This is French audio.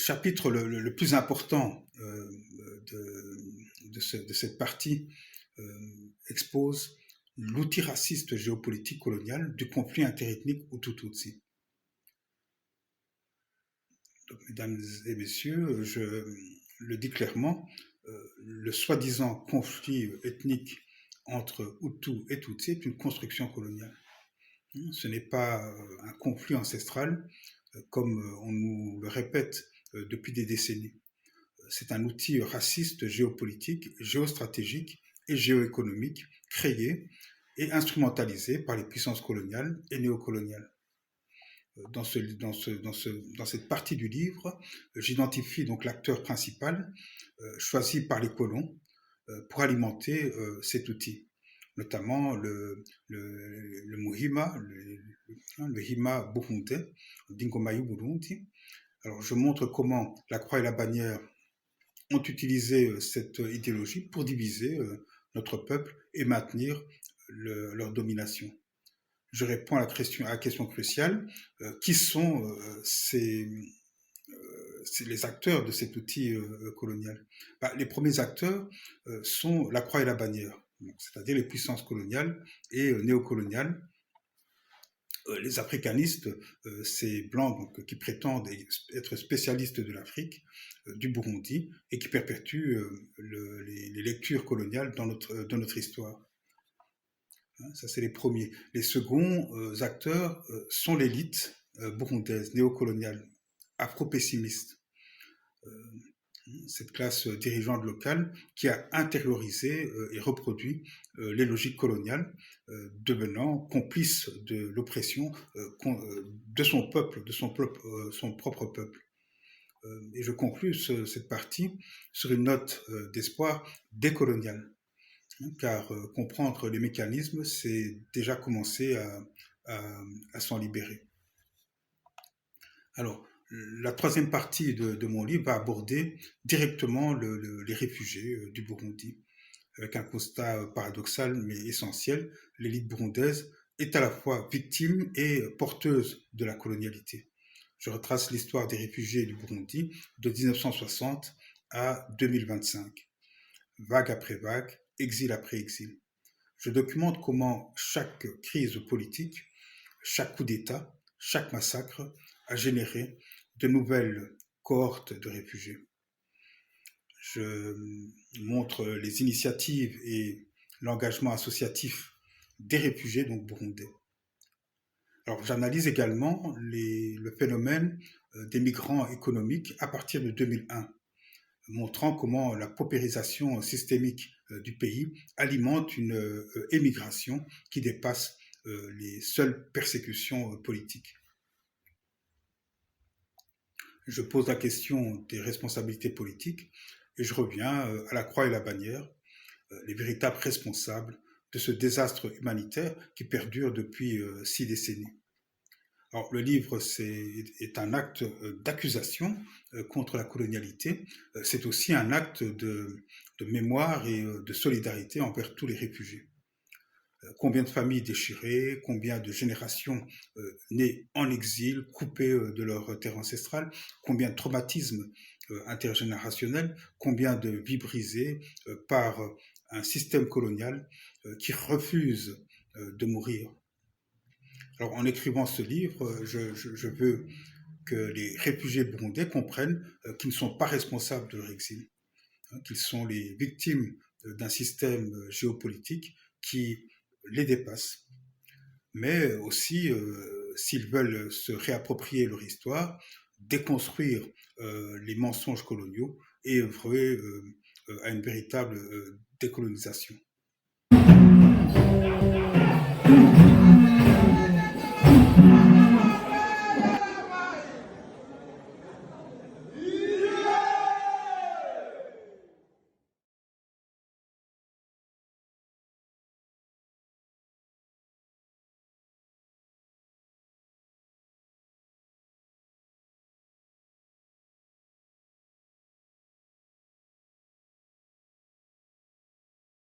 chapitre le plus important de cette partie expose l'outil raciste géopolitique colonial du conflit interethnique Hutu-Tutsi. Donc, mesdames et messieurs, je le dis clairement, le soi-disant conflit ethnique entre Hutu et Tutsi est une construction coloniale. Ce n'est pas un conflit ancestral, comme on nous le répète depuis des décennies. C'est un outil raciste, géopolitique, géostratégique et géoéconomique créé et instrumentalisé par les puissances coloniales et néocoloniales. Dans cette partie du livre, j'identifie donc l'acteur principal choisi par les colons pour alimenter cet outil, notamment le Muhima, le Hima burundais, Dingomayu Burundi. Alors je montre comment la croix et la bannière ont utilisé cette idéologie pour diviser notre peuple et maintenir leur domination. Je réponds à la question cruciale, qui sont les acteurs de cet outil colonial? Les premiers acteurs sont la croix et la bannière, c'est-à-dire les puissances coloniales et néocoloniales. Les africanistes, ces blancs donc, qui prétendent être spécialistes de l'Afrique, du Burundi, et qui perpétuent les lectures coloniales dans notre histoire. Ça, c'est les premiers. Les seconds acteurs sont l'élite burundaise, néocoloniale, afro-pessimiste. Cette classe dirigeante locale qui a intériorisé et reproduit les logiques coloniales, devenant complice de l'oppression de son peuple, de son propre peuple. Et je conclus cette partie sur une note d'espoir décoloniale, car comprendre les mécanismes, c'est déjà commencer à s'en libérer. Alors, la troisième partie de mon livre va aborder directement les réfugiés du Burundi, avec un constat paradoxal mais essentiel. L'élite burundaise est à la fois victime et porteuse de la colonialité. Je retrace l'histoire des réfugiés du Burundi de 1960 à 2025, vague après vague, exil après exil. Je documente comment chaque crise politique, chaque coup d'État, chaque massacre a généré de nouvelles cohortes de réfugiés. Je montre les initiatives et l'engagement associatif des réfugiés, donc burundais. Alors, j'analyse également le phénomène des migrants économiques à partir de 2001, montrant comment la paupérisation systémique du pays alimente une émigration qui dépasse les seules persécutions politiques. Je pose la question des responsabilités politiques et je reviens à la croix et la bannière, les véritables responsables de ce désastre humanitaire qui perdure depuis 6 décennies. Alors, le livre est un acte d'accusation contre la colonialité, c'est aussi un acte de mémoire et de solidarité envers tous les réfugiés. Combien de familles déchirées, combien de générations nées en exil, coupées de leur terre ancestrale, combien de traumatismes intergénérationnels, combien de vies brisées par un système colonial qui refuse de mourir. Alors, en écrivant ce livre, je veux que les réfugiés burundais comprennent qu'ils ne sont pas responsables de leur exil, qu'ils sont les victimes d'un système géopolitique qui les dépasse. Mais aussi, s'ils veulent se réapproprier leur histoire, déconstruire les mensonges coloniaux et œuvrer à une véritable décolonisation.